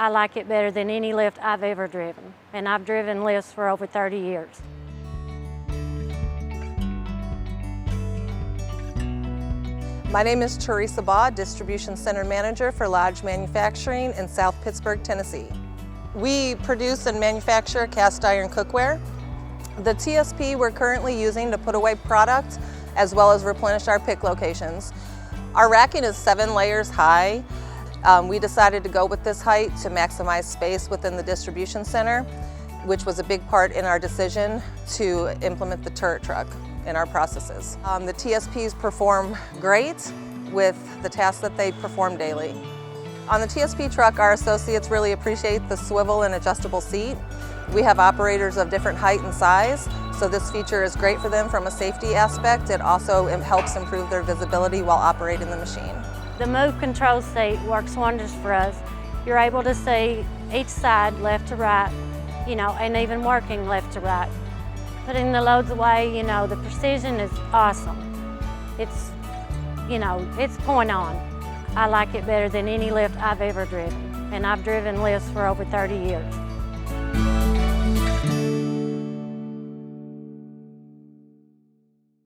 I like it better than any lift I've ever driven, and I've driven lifts for over 30 years. My name is Teresa Baugh, Distribution Center Manager for Lodge Manufacturing in South Pittsburgh, Tennessee. We produce and manufacture cast iron cookware. The TSP we're currently using to put away product as well as replenish our pick locations. Our racking is 7 layers high. We decided to go with this height to maximize space within the distribution center, which was a big part in our decision to implement the turret truck in our processes. The TSPs perform great with the tasks that they perform daily. On the TSP truck, our associates really appreciate the swivel and adjustable seat. We have operators of different height and size, so this feature is great for them from a safety aspect. It also helps improve their visibility while operating the machine. The MoveControl seat works wonders for us. You're able to see each side, left to right, and even working left to right. Putting the loads away, the precision is awesome. It's point on. I like it better than any lift I've ever driven, and I've driven lifts for over 30 years.